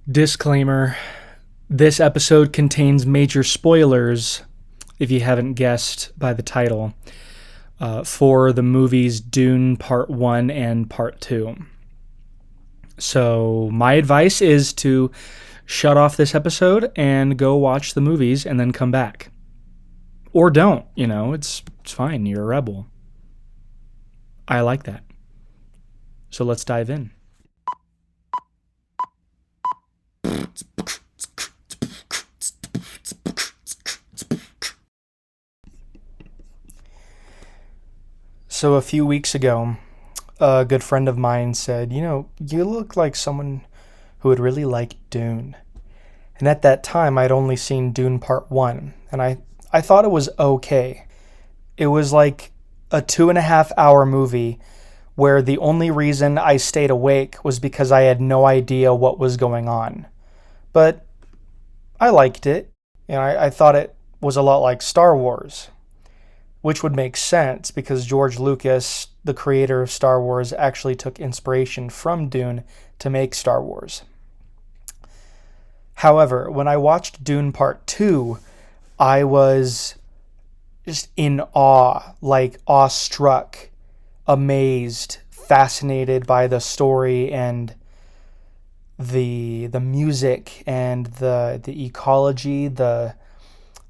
Disclaimer: this episode contains major spoilers, if you haven't guessed by the title, for the movies Dune Part 1 and Part 2. So my advice is to shut off this episode and go watch the movies and then come back. Or don't, it's fine, you're a rebel. I like that. So let's dive in. So a few weeks ago, a good friend of mine said, you look like someone who would really like Dune. And at that time, I'd only seen Dune Part 1, and I thought it was okay. It was like a 2.5-hour movie where the only reason I stayed awake was because I had no idea what was going on. But I liked it. I thought it was a lot like Star Wars, which would make sense because George Lucas, the creator of Star Wars, actually took inspiration from Dune to make Star Wars. However, when I watched Dune Part 2, I was just in awe, like awestruck, amazed, fascinated by the story and the music and the ecology, the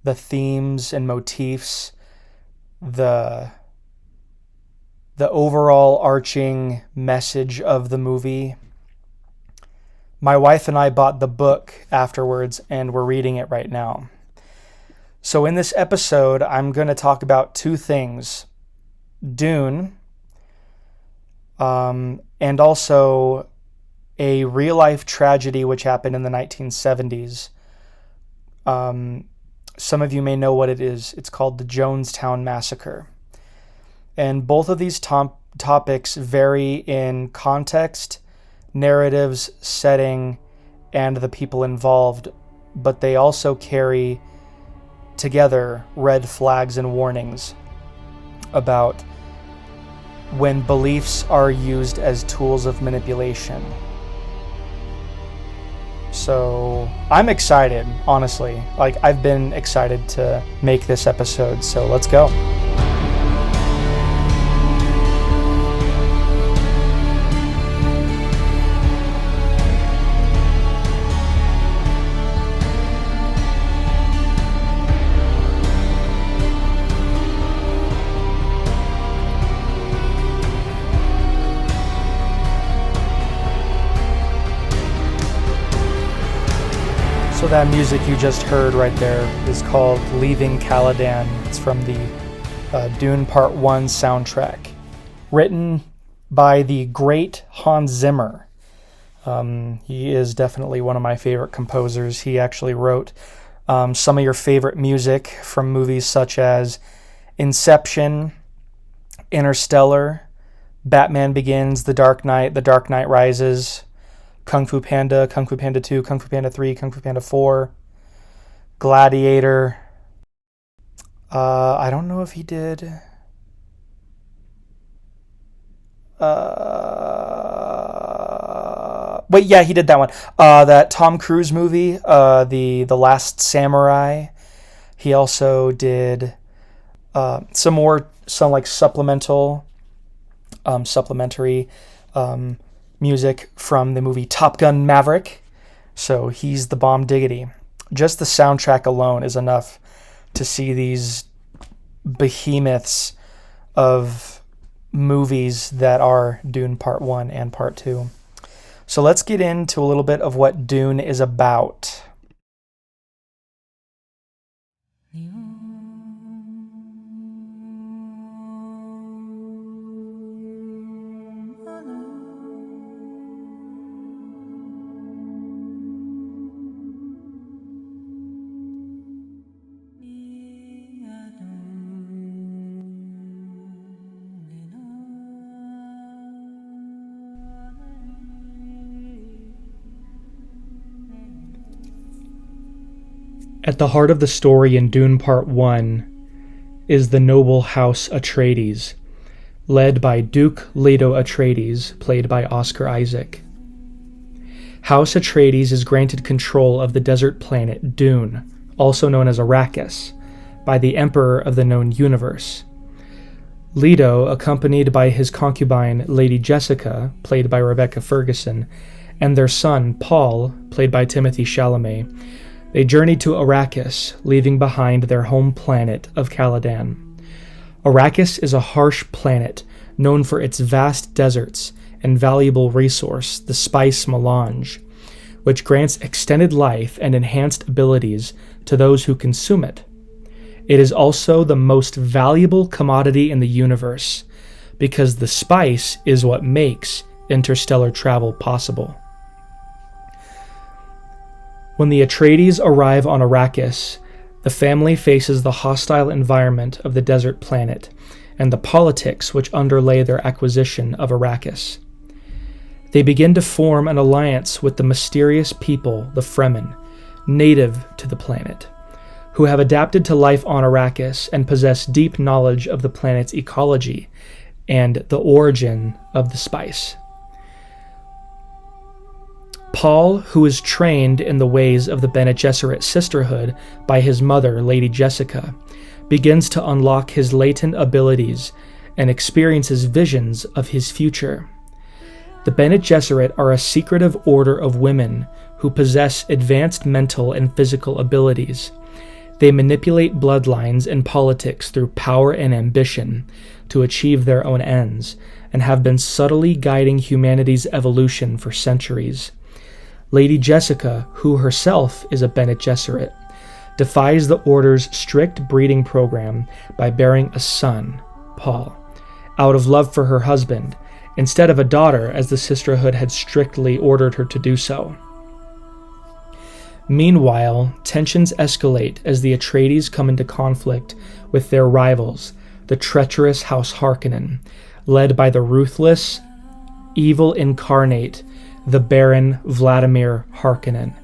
themes and motifs, the overall arching message of the movie. My wife and I bought the book afterwards, and we're reading it right now. So in this episode, I'm going to talk about two things: Dune, and also a real-life tragedy which happened in the 1970s. Some of you may know what it is. It's called the Jonestown Massacre. And both of these topics vary in context, narratives, setting, and the people involved, but they also carry together red flags and warnings about when beliefs are used as tools of manipulation. So I'm excited, honestly. I've been excited to make this episode, so let's go. So that music you just heard right there is called Leaving Caladan. It's from the Dune Part 1 soundtrack, written by the great Hans Zimmer. He is definitely one of my favorite composers. He actually wrote some of your favorite music from movies such as Inception, Interstellar, Batman Begins, The Dark Knight Rises, Kung Fu Panda, Kung Fu Panda 2, Kung Fu Panda 3, Kung Fu Panda 4, Gladiator. I don't know if he did. Wait, yeah, he did that one. That Tom Cruise movie, the Last Samurai. He also did some like supplementary music from the movie Top Gun Maverick. So he's the bomb diggity. Just the soundtrack alone is enough to see these behemoths of movies that are Dune Part 1 and Part 2. So let's get into a little bit of what Dune is about. At the heart of the story in Dune Part 1 is the noble house Atreides, led by Duke Leto Atreides, played by Oscar Isaac. House Atreides is granted control of the desert planet Dune, also known as Arrakis, by the Emperor of the known universe. Leto, accompanied by his concubine Lady Jessica, played by Rebecca Ferguson, and their son Paul, played by Timothée Chalamet, they journeyed to Arrakis, leaving behind their home planet of Caladan. Arrakis is a harsh planet known for its vast deserts and valuable resource, the spice melange, which grants extended life and enhanced abilities to those who consume it. It is also the most valuable commodity in the universe, because the spice is what makes interstellar travel possible. When the Atreides arrive on Arrakis, the family faces the hostile environment of the desert planet and the politics which underlay their acquisition of Arrakis. They begin to form an alliance with the mysterious people, the Fremen, native to the planet, who have adapted to life on Arrakis and possess deep knowledge of the planet's ecology and the origin of the spice. Paul, who is trained in the ways of the Bene Gesserit sisterhood by his mother, Lady Jessica, begins to unlock his latent abilities and experiences visions of his future. The Bene Gesserit are a secretive order of women who possess advanced mental and physical abilities. They manipulate bloodlines and politics through power and ambition to achieve their own ends, and have been subtly guiding humanity's evolution for centuries. Lady Jessica, who herself is a Bene Gesserit, defies the Order's strict breeding program by bearing a son, Paul, out of love for her husband, instead of a daughter as the sisterhood had strictly ordered her to do so. Meanwhile, tensions escalate as the Atreides come into conflict with their rivals, the treacherous House Harkonnen, led by the ruthless, evil incarnate, the Baron Vladimir Harkonnen,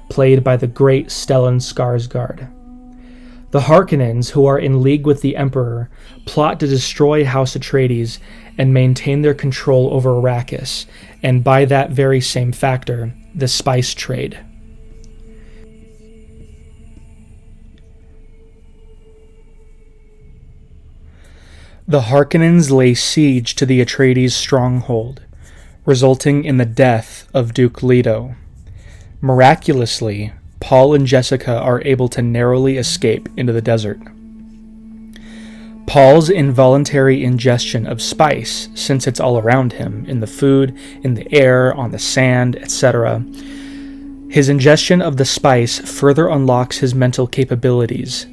played by the great Stellan Skarsgård. The Harkonnens, who are in league with the Emperor, plot to destroy House Atreides and maintain their control over Arrakis, and by that very same factor, the spice trade. The Harkonnens lay siege to the Atreides' stronghold, resulting in the death of Duke Leto. Miraculously, Paul and Jessica are able to narrowly escape into the desert. Paul's involuntary ingestion of spice, since it's all around him, in the food, in the air, on the sand, etc., his ingestion of the spice further unlocks his mental capabilities,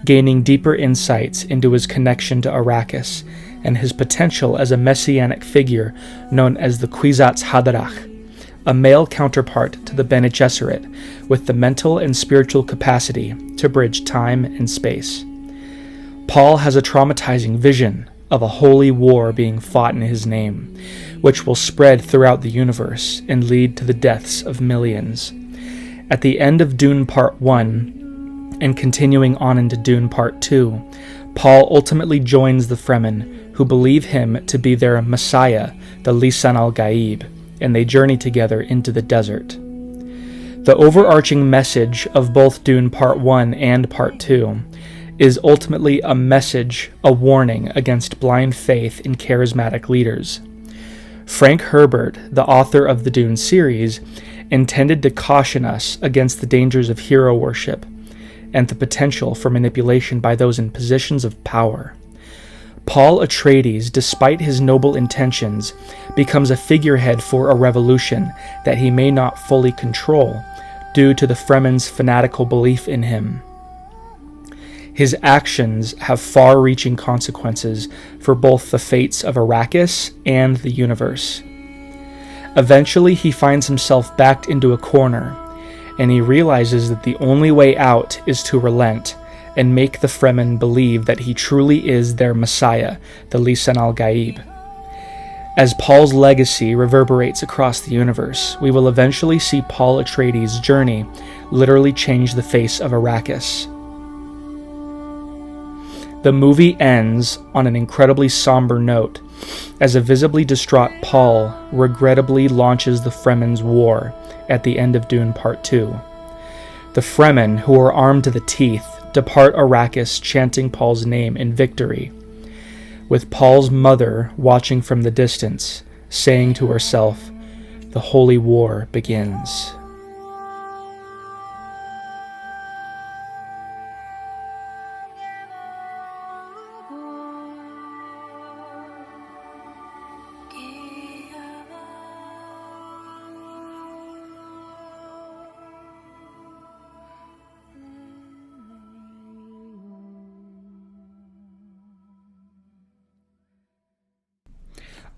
gaining deeper insights into his connection to Arrakis and his potential as a messianic figure known as the Kwisatz Haderach, a male counterpart to the Bene Gesserit with the mental and spiritual capacity to bridge time and space. Paul has a traumatizing vision of a holy war being fought in his name, which will spread throughout the universe and lead to the deaths of millions. At the end of Dune Part 1, and continuing on into Dune Part 2, Paul ultimately joins the Fremen, who believe him to be their Messiah, the Lisan al-Gaib, and they journey together into the desert. The overarching message of both Dune Part 1 and Part 2 is ultimately a message, a warning against blind faith in charismatic leaders. Frank Herbert, the author of the Dune series, intended to caution us against the dangers of hero worship and the potential for manipulation by those in positions of power. Paul Atreides, despite his noble intentions, becomes a figurehead for a revolution that he may not fully control due to the Fremen's fanatical belief in him. His actions have far-reaching consequences for both the fates of Arrakis and the universe. Eventually, he finds himself backed into a corner, and he realizes that the only way out is to relent and make the Fremen believe that he truly is their Messiah, the Lisan al-Gaib. As Paul's legacy reverberates across the universe, we will eventually see Paul Atreides' journey literally change the face of Arrakis. The movie ends on an incredibly somber note, as a visibly distraught Paul regrettably launches the Fremen's war at the end of Dune Part 2. The Fremen, who are armed to the teeth, depart Arrakis chanting Paul's name in victory, with Paul's mother watching from the distance, saying to herself, "The holy war begins."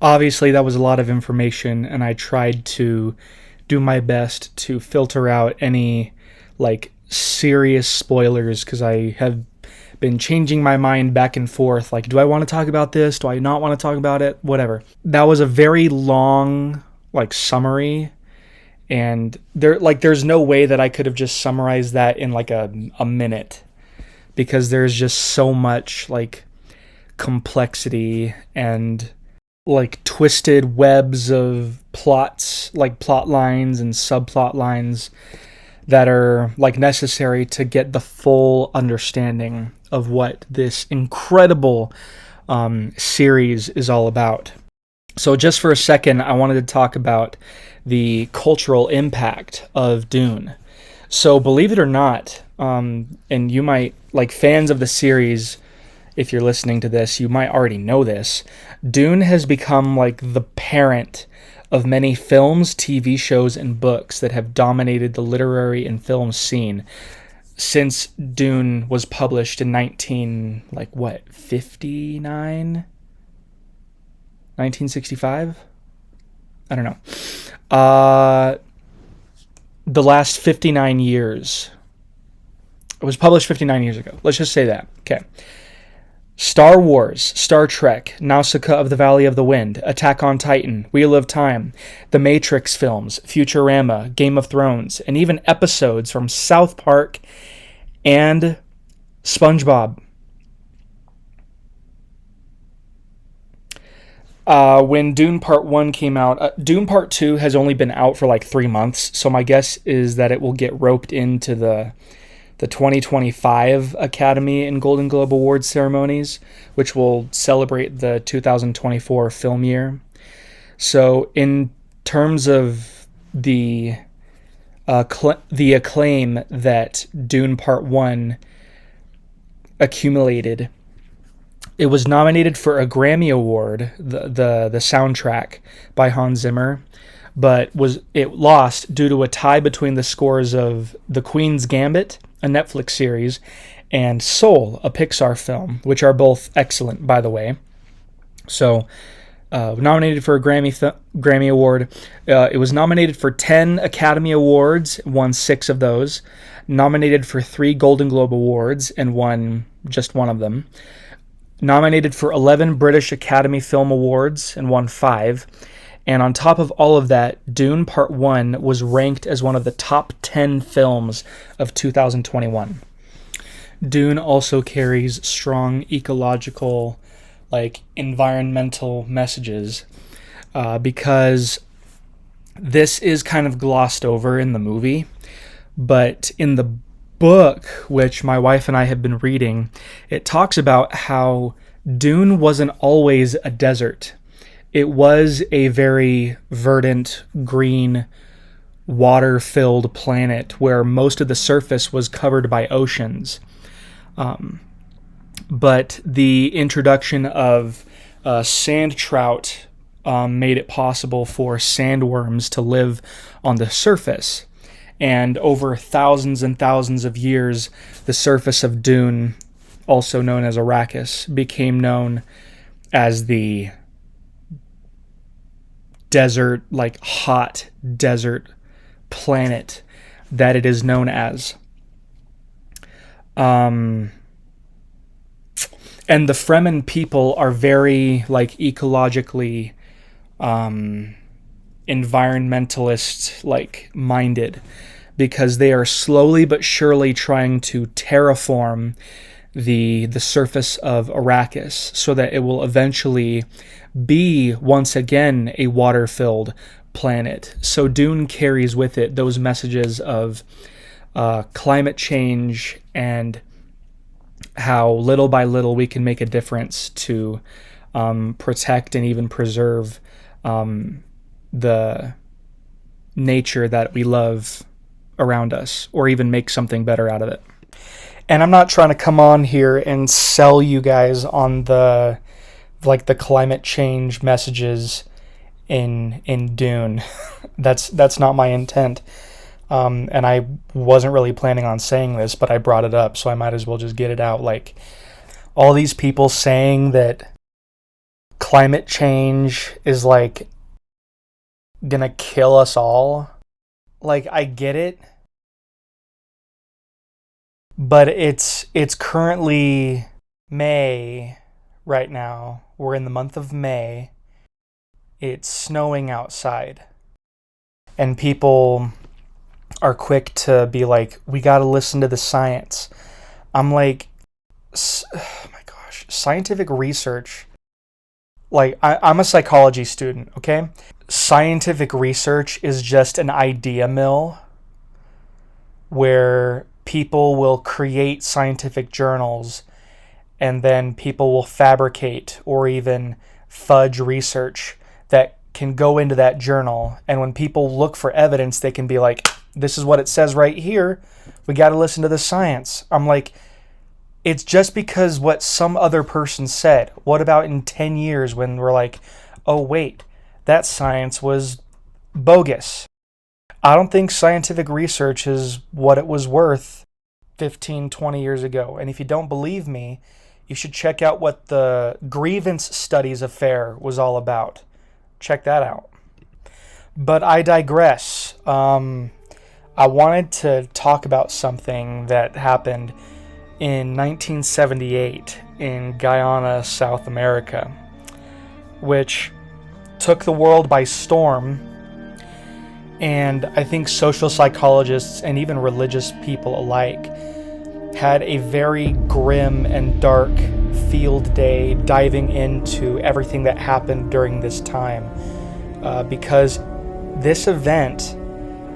Obviously, that was a lot of information, and I tried to do my best to filter out any, serious spoilers, because I have been changing my mind back and forth. Do I want to talk about this? Do I not want to talk about it? Whatever. That was a very long, summary, and there's no way that I could have just summarized that in, a minute, because there's just so much, complexity and twisted webs of plots, plot lines and subplot lines that are necessary to get the full understanding of what this incredible series is all about. So just for a second, I wanted to talk about the cultural impact of Dune. So believe it or not, and you might, fans of the series, if you're listening to this, you might already know this, Dune has become the parent of many films, TV shows, and books that have dominated the literary and film scene since Dune was published in 1959? 1965? I don't know. The last 59 years. It was published 59 years ago. Let's just say that. Okay. Star Wars, Star Trek, Nausicaa of the Valley of the Wind, Attack on Titan, Wheel of Time, The Matrix films, Futurama, Game of Thrones, and even episodes from South Park and SpongeBob. When Dune Part 1 came out, Dune Part 2 has only been out for 3 months, so my guess is that it will get roped into the 2025 Academy and Golden Globe Awards ceremonies, which will celebrate the 2024 film year. So in terms of the acclaim that Dune Part 1 accumulated, it was nominated for a Grammy Award, the soundtrack by Hans Zimmer, but it lost due to a tie between the scores of The Queen's Gambit, a Netflix series, and Soul, a Pixar film, which are both excellent, by the way. So, nominated for a Grammy Award. It was nominated for 10 Academy Awards, won 6 of those. Nominated for 3 Golden Globe Awards, and won just one of them. Nominated for 11 British Academy Film Awards, and won 5. And on top of all of that, Dune Part 1 was ranked as one of the top 10 films of 2021. Dune also carries strong ecological, environmental messages, because this is kind of glossed over in the movie, but in the book, which my wife and I have been reading, it talks about how Dune wasn't always a desert. It was a very verdant, green, water-filled planet where most of the surface was covered by oceans. But the introduction of sand trout made it possible for sandworms to live on the surface. And over thousands and thousands of years, the surface of Dune, also known as Arrakis, became known as the desert, hot desert planet that it is known as. And the Fremen people are very ecologically environmentalist minded, because they are slowly but surely trying to terraform the surface of Arrakis so that it will eventually be once again a water-filled, planet. So Dune carries with it those messages of climate change and how little by little we can make a difference to protect and even preserve the nature that we love around us, or even make something better out of it. And I'm not trying to come on here and sell you guys on the climate change messages in Dune. That's not my intent. And I wasn't really planning on saying this, but I brought it up, so I might as well just get it out. Like, all these people saying that climate change is like gonna kill us all. Like, I get it, but it's currently May right now. We're in the month of May. It's snowing outside, and people are quick to be like, we got to listen to the science. I'm like, oh my gosh, scientific research. Like, I'm a psychology student, okay? Scientific research is just an idea mill where people will create scientific journals, and then people will fabricate or even fudge research that can go into that journal. And when people look for evidence, they can be like, this is what it says right here. We got to listen to the science. I'm like, it's just because what some other person said. What about in 10 years when we're like, oh, wait, that science was bogus? I don't think scientific research is what it was worth 15, 20 years ago. And if you don't believe me, you should check out what the grievance studies affair was all about. Check that out. But I digress. I wanted to talk about something that happened in 1978 in Guyana, South America, which took the world by storm. And I think social psychologists and even religious people alike had a very grim and dark field day diving into everything that happened during this time, because this event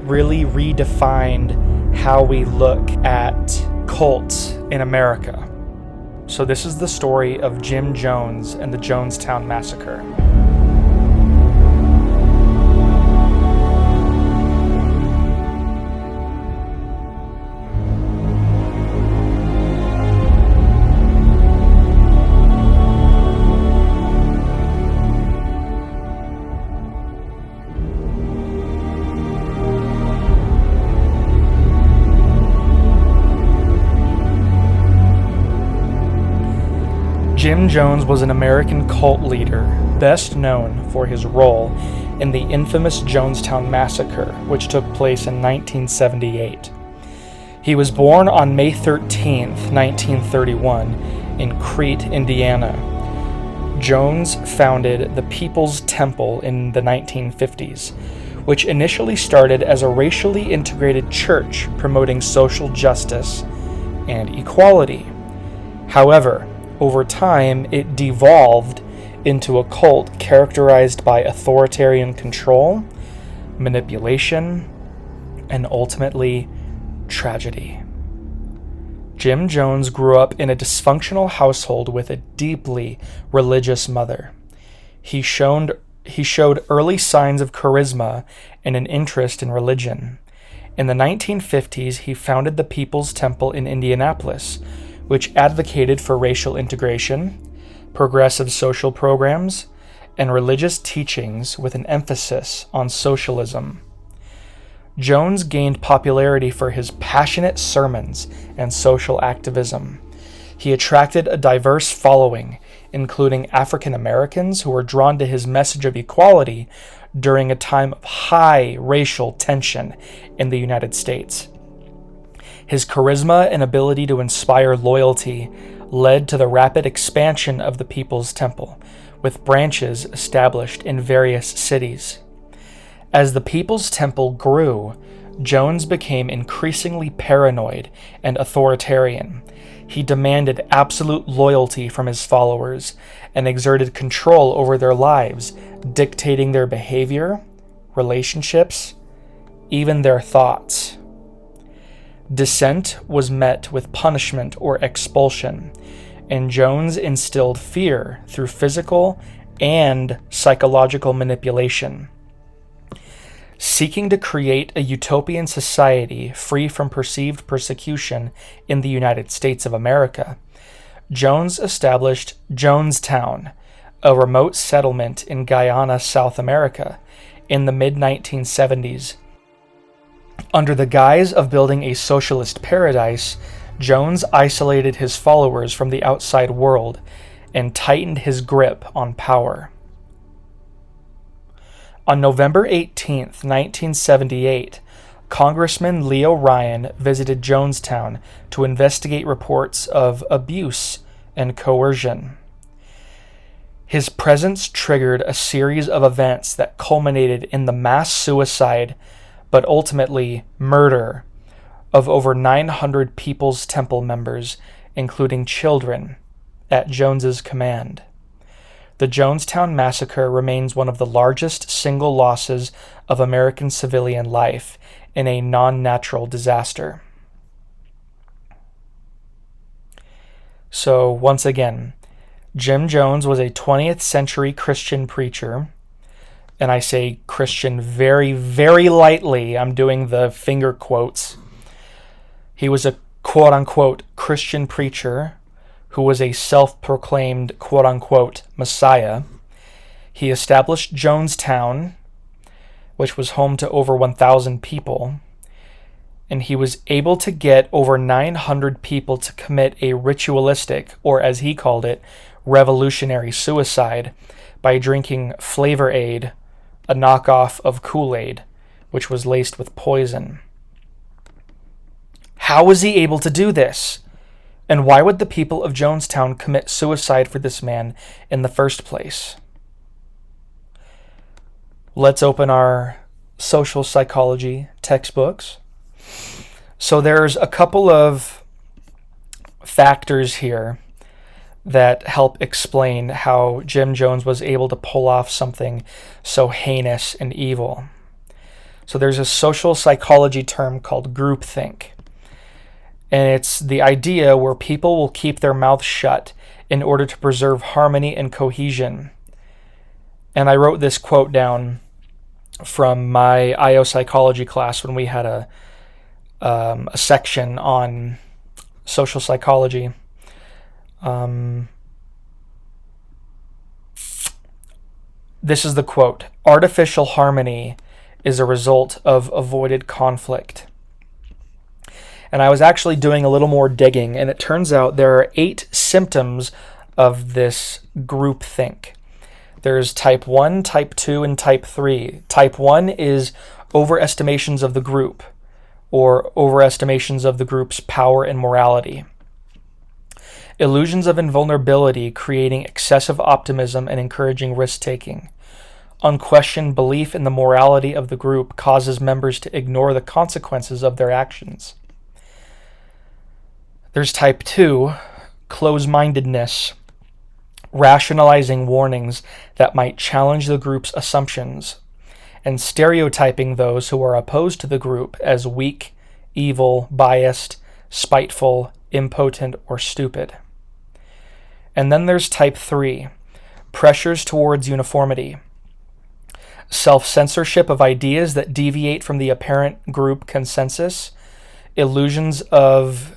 really redefined how we look at cults in America. So this is the story of Jim Jones and the Jonestown Massacre. Jim Jones was an American cult leader, best known for his role in the infamous Jonestown Massacre, which took place in 1978. He was born on May 13, 1931, in Crete, Indiana. Jones founded the People's Temple in the 1950s, which initially started as a racially integrated church promoting social justice and equality. However, over time, it devolved into a cult characterized by authoritarian control, manipulation, and ultimately, tragedy. Jim Jones grew up in a dysfunctional household with a deeply religious mother. He showed early signs of charisma and an interest in religion. In the 1950s, he founded the People's Temple in Indianapolis, which advocated for racial integration, progressive social programs, and religious teachings with an emphasis on socialism. Jones gained popularity for his passionate sermons and social activism. He attracted a diverse following, including African Americans who were drawn to his message of equality during a time of high racial tension in the United States. His charisma and ability to inspire loyalty led to the rapid expansion of the People's Temple, with branches established in various cities. As the People's Temple grew, Jones became increasingly paranoid and authoritarian. He demanded absolute loyalty from his followers and exerted control over their lives, dictating their behavior, relationships, even their thoughts. Dissent was met with punishment or expulsion, and Jones instilled fear through physical and psychological manipulation. Seeking to create a utopian society free from perceived persecution in the United States of America, Jones established Jonestown, a remote settlement in Guyana, South America, in the mid-1970s. Under the guise of building a socialist paradise, Jones isolated his followers from the outside world and tightened his grip on power. On November 18, 1978, Congressman Leo Ryan visited Jonestown to investigate reports of abuse and coercion. His presence triggered a series of events that culminated in the mass suicide, but ultimately murder, of over 900 People's Temple members, including children, at Jones's command. The Jonestown Massacre remains one of the largest single losses of American civilian life in a non-natural disaster. So, once again, Jim Jones was a 20th century Christian preacher, and I say Christian very, very lightly. I'm doing the finger quotes. He was a quote-unquote Christian preacher who was a self-proclaimed quote-unquote Messiah. He established Jonestown, which was home to over 1,000 people, and he was able to get over 900 people to commit a ritualistic, or as he called it, revolutionary suicide by drinking Flavor Aid, a knockoff of Kool-Aid, which was laced with poison. How was he able to do this? And why would the people of Jonestown commit suicide for this man in the first place? Let's open our social psychology textbooks. So there's a couple of factors here that help explain how Jim Jones was able to pull off something so heinous and evil. So there's a social psychology term called groupthink. And it's the idea where people will keep their mouths shut in order to preserve harmony and cohesion. And I wrote this quote down from my IO psychology class when we had a section on social psychology. This is the quote: "Artificial harmony is a result of avoided conflict." And I was actually doing a little more digging, and it turns out there are 8 symptoms of this groupthink. There's type 1, type 2, and type 3. Type 1 is overestimations of the group, or overestimations of the group's power and morality. Illusions of invulnerability, creating excessive optimism and encouraging risk-taking. Unquestioned belief in the morality of the group causes members to ignore the consequences of their actions. There's type 2, close-mindedness, rationalizing warnings that might challenge the group's assumptions, and stereotyping those who are opposed to the group as weak, evil, biased, spiteful, impotent, or stupid. And then there's type 3, pressures towards uniformity, self-censorship of ideas that deviate from the apparent group consensus, illusions of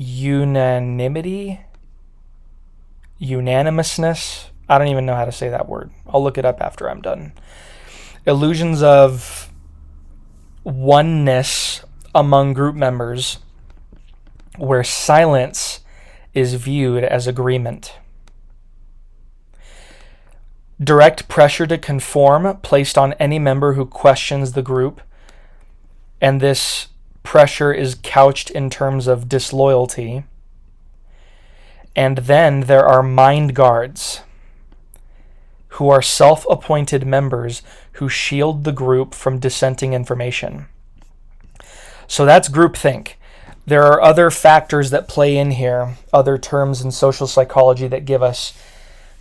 unanimousness. I don't even know how to say that word. I'll look it up after I'm done. Illusions of oneness among group members, where silence is viewed as agreement. Direct pressure to conform placed on any member who questions the group, and this pressure is couched in terms of disloyalty. And then there are mind guards, who are self-appointed members who shield the group from dissenting information. So that's groupthink. There are other factors that play in here, other terms in social psychology that give us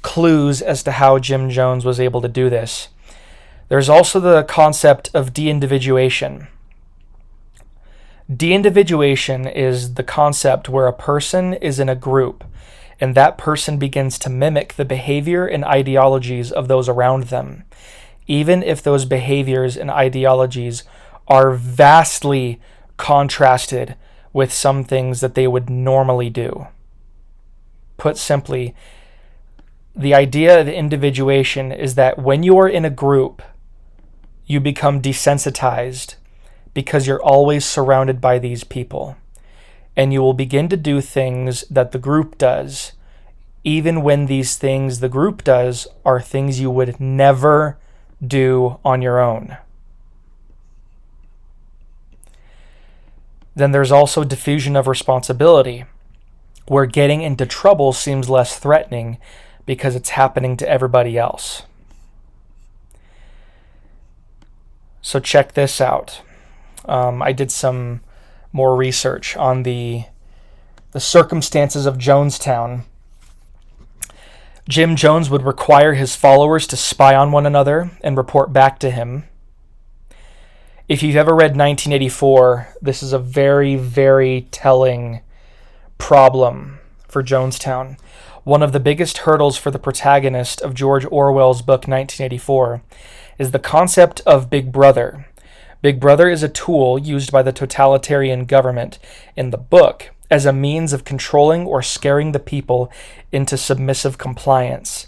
clues as to how Jim Jones was able to do this. There's also the concept of de-individuation. De-individuation is the concept where a person is in a group and that person begins to mimic the behavior and ideologies of those around them, even if those behaviors and ideologies are vastly contrasted with some things that they would normally do. Put simply, the idea of individuation is that when you are in a group, you become desensitized because you're always surrounded by these people. And you will begin to do things that the group does, even when these things the group does are things you would never do on your own. Then there's also diffusion of responsibility, where getting into trouble seems less threatening because it's happening to everybody else. So check this out. I did some more research on the circumstances of Jonestown. Jim Jones would require his followers to spy on one another and report back to him. If you've ever read 1984, this is a very, very telling problem for Jonestown. One of the biggest hurdles for the protagonist of George Orwell's book 1984 is the concept of Big Brother. Big Brother is a tool used by the totalitarian government in the book as a means of controlling or scaring the people into submissive compliance.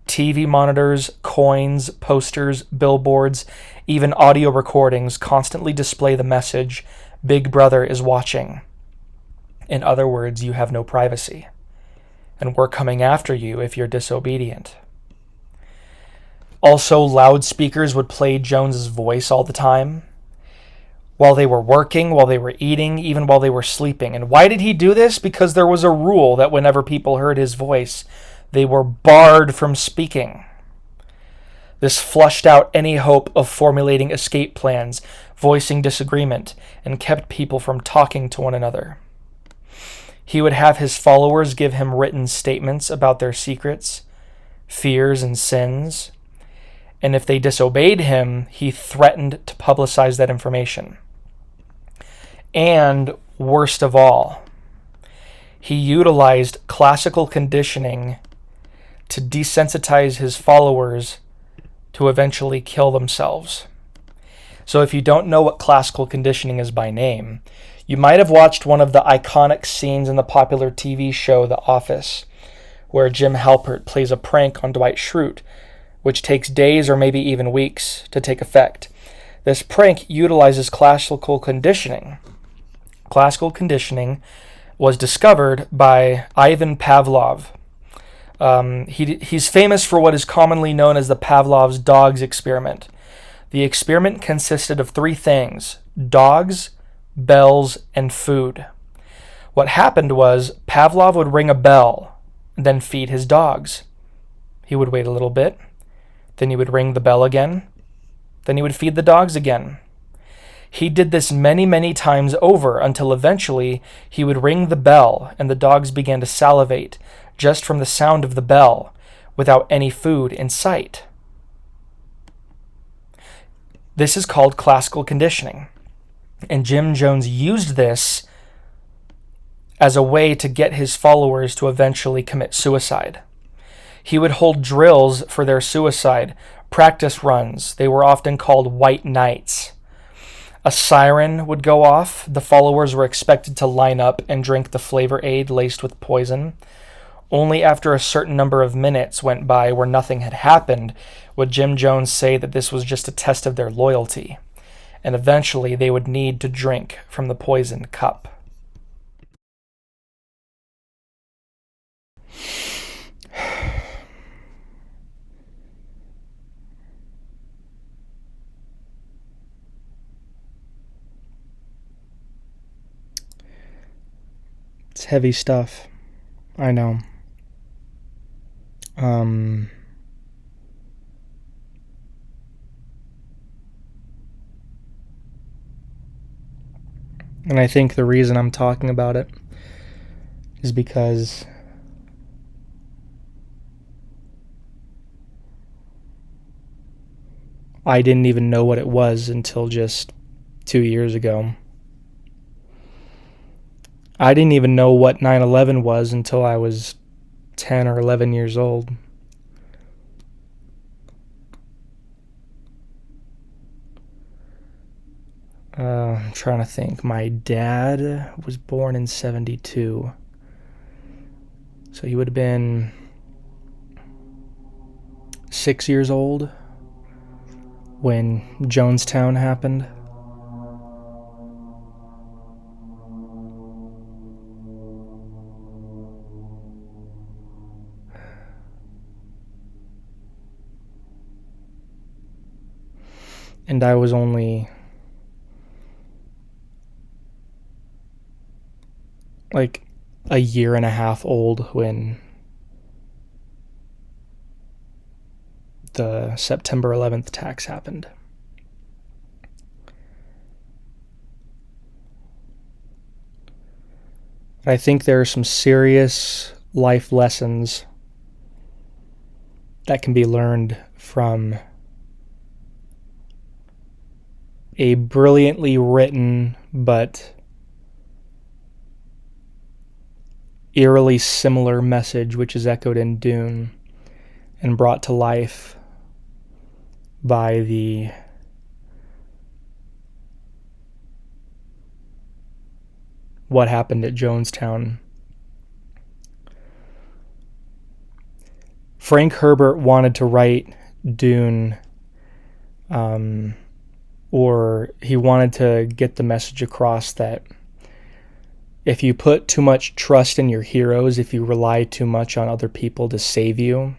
TV monitors, coins, posters, billboards, even audio recordings constantly display the message, Big Brother is watching. In other words, you have no privacy, and we're coming after you if you're disobedient. Also, loudspeakers would play Jones's voice all the time, while they were working, while they were eating, even while they were sleeping. And why did he do this? Because there was a rule that whenever people heard his voice, they were barred from speaking. This flushed out any hope of formulating escape plans, voicing disagreement, and kept people from talking to one another. He would have his followers give him written statements about their secrets, fears, and sins. And if they disobeyed him, he threatened to publicize that information. And worst of all, he utilized classical conditioning to desensitize his followers to eventually kill themselves. So if you don't know what classical conditioning is by name, you might have watched one of the iconic scenes in the popular TV show The Office, where Jim Halpert plays a prank on Dwight Schrute, which takes days or maybe even weeks to take effect. This prank utilizes classical conditioning. Classical conditioning was discovered by Ivan Pavlov. He's famous for what is commonly known as the Pavlov's dogs experiment. The experiment consisted of three things: dogs, bells, and food. What happened was Pavlov would ring a bell and then feed his dogs. He would wait a little bit, then he would ring the bell again, then he would feed the dogs again. He did this many, many times over until eventually he would ring the bell and the dogs began to salivate just from the sound of the bell without any food in sight. This is called classical conditioning. And Jim Jones used this as a way to get his followers to eventually commit suicide. He would hold drills for their suicide, practice runs. They were often called white nights. A siren would go off. The followers were expected to line up and drink the flavor aid laced with poison. Only after a certain number of minutes went by where nothing had happened would Jim Jones say that this was just a test of their loyalty, and eventually they would need to drink from the poisoned cup. It's heavy stuff. I know. And I think the reason I'm talking about it is because I didn't even know what it was until just 2 years ago. I didn't even know what 9/11 was until I was 10 or 11 years old. I'm trying to think. My dad was born in 72. So he would have been 6 years old when Jonestown happened. And I was only like a year and a half old when the September 11th attacks happened. I think there are some serious life lessons that can be learned from a brilliantly written but eerily similar message, which is echoed in Dune and brought to life by the what happened at Jonestown. Frank Herbert wanted to write Dune, or he wanted to get the message across that if you put too much trust in your heroes, if you rely too much on other people to save you,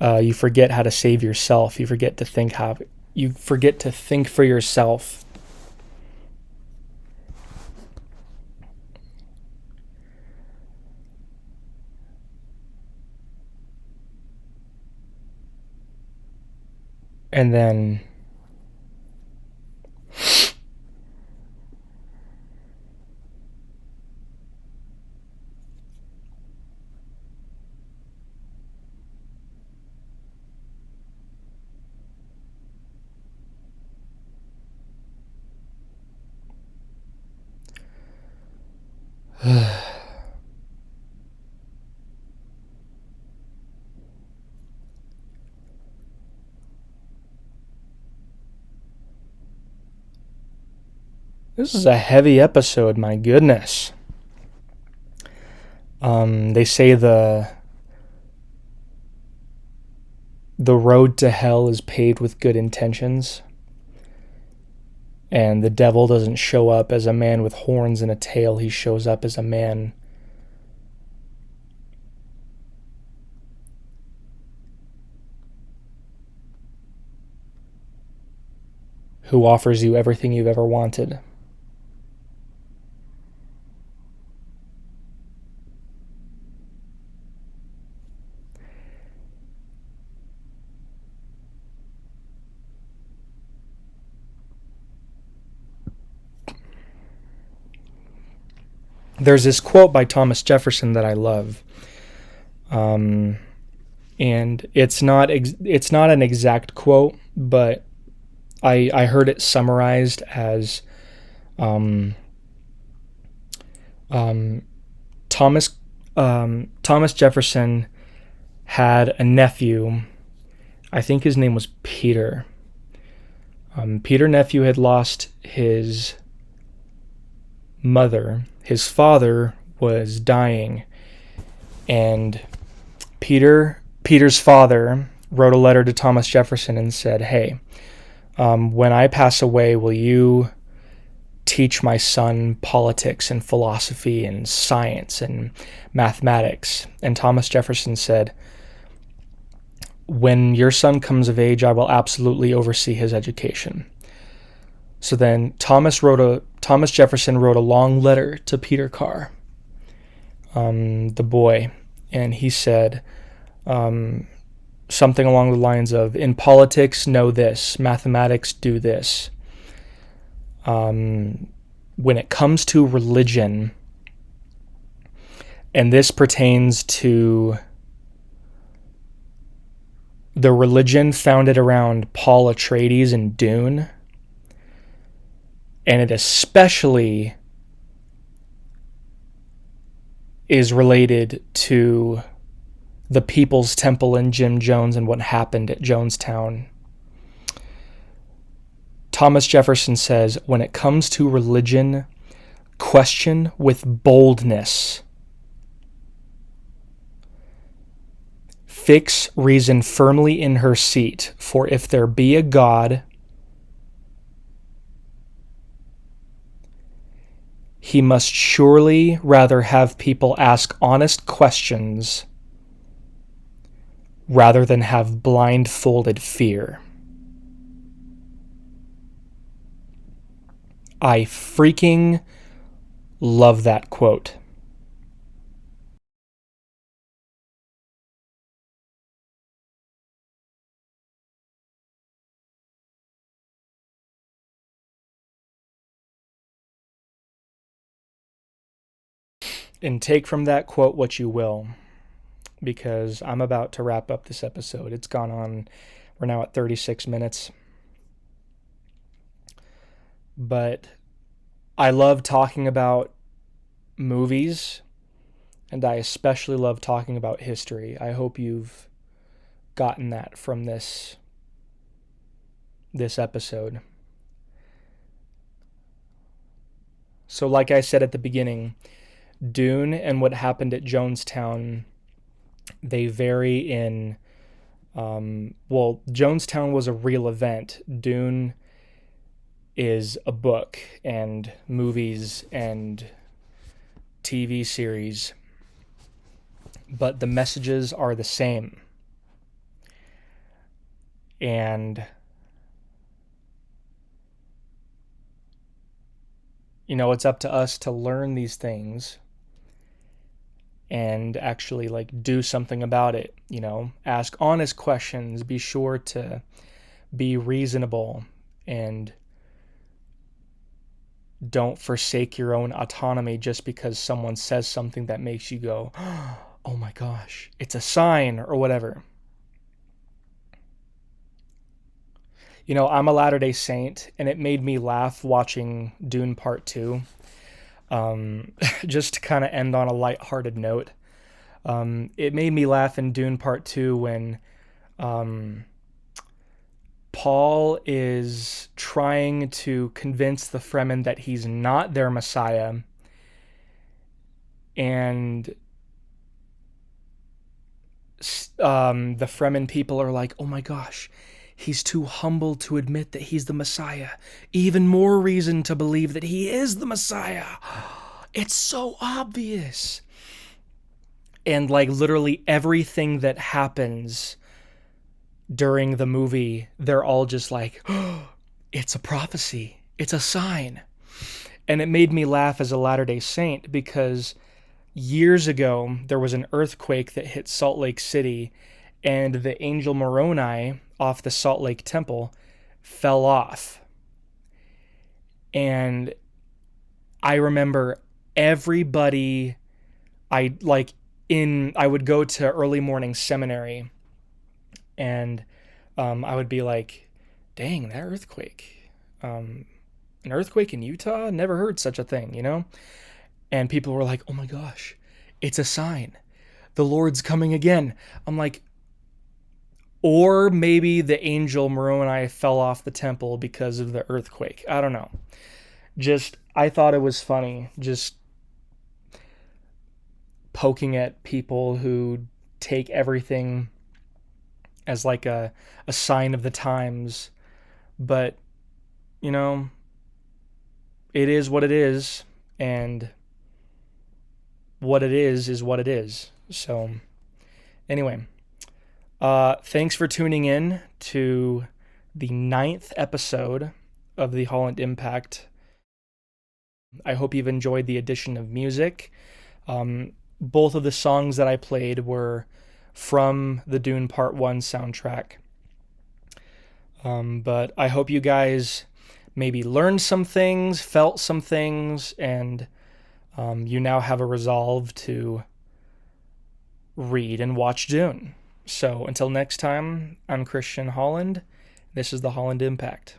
you forget how to save yourself. You forget to think for yourself. And then this is a heavy episode, my goodness. They say the road to hell is paved with good intentions, and the devil doesn't show up as a man with horns and a tail. He shows up as a man who offers you everything you've ever wanted. There's this quote by Thomas Jefferson that I love, and it's not an exact quote, but I heard it summarized as Thomas Jefferson had a nephew. I think his name was Peter. Peter nephew had lost his mother. His father was dying, and Peter's father wrote a letter to Thomas Jefferson and said, "Hey, when I pass away, will you teach my son politics and philosophy and science and mathematics?" And Thomas Jefferson said, "When your son comes of age, I will absolutely oversee his education." So then Thomas Jefferson wrote a long letter to Peter Carr, the boy, and he said something along the lines of, "In politics, know this. Mathematics, do this. When it comes to religion," and this pertains to the religion founded around Paul Atreides and Dune, and it especially is related to the People's Temple and Jim Jones and what happened at Jonestown. Thomas Jefferson says, when it comes to religion, question with boldness. Fix reason firmly in her seat, for if there be a God, he must surely rather have people ask honest questions rather than have blindfolded fear. I freaking love that quote. And take from that quote what you will, because I'm about to wrap up this episode. It's gone on, we're now at 36 minutes. But I love talking about movies, and I especially love talking about history. I hope you've gotten that from this episode. So like I said at the beginning, Dune and what happened at Jonestown, they vary in, Jonestown was a real event. Dune is a book and movies and TV series, but the messages are the same. And it's up to us to learn these things and actually do something about it. Ask honest questions, be sure to be reasonable, and don't forsake your own autonomy just because someone says something that makes you go, oh my gosh, it's a sign, or whatever. I'm a Latter-day Saint, and it made me laugh watching Dune Part 2. Just to kind of end on a lighthearted note. It made me laugh in Dune Part 2 when Paul is trying to convince the Fremen that he's not their Messiah, and the Fremen people are like, oh my gosh, he's too humble to admit that he's the Messiah. Even more reason to believe that he is the Messiah. It's so obvious. And literally everything that happens during the movie, they're all just like, oh, it's a prophecy. It's a sign. And it made me laugh as a Latter-day Saint because years ago, there was an earthquake that hit Salt Lake City, and the angel Moroni off the Salt Lake Temple fell off. And I remember everybody, I would go to early morning seminary, and I would be like, dang, that earthquake. An earthquake in Utah? Never heard such a thing, And people were like, oh my gosh, it's a sign. The Lord's coming again. I'm like, or maybe the angel Moroni fell off the temple because of the earthquake. I don't know. I thought it was funny, just poking at people who take everything as a sign of the times. But, it is what it is, and what it is what it is. So, anyway, thanks for tuning in to the 9th episode of the Holland Impact. I hope you've enjoyed the addition of music. Both of the songs that I played were from the Dune Part 1 soundtrack. But I hope you guys maybe learned some things, felt some things, and you now have a resolve to read and watch Dune. So until next time, I'm Christian Holland. This is the Holland Impact.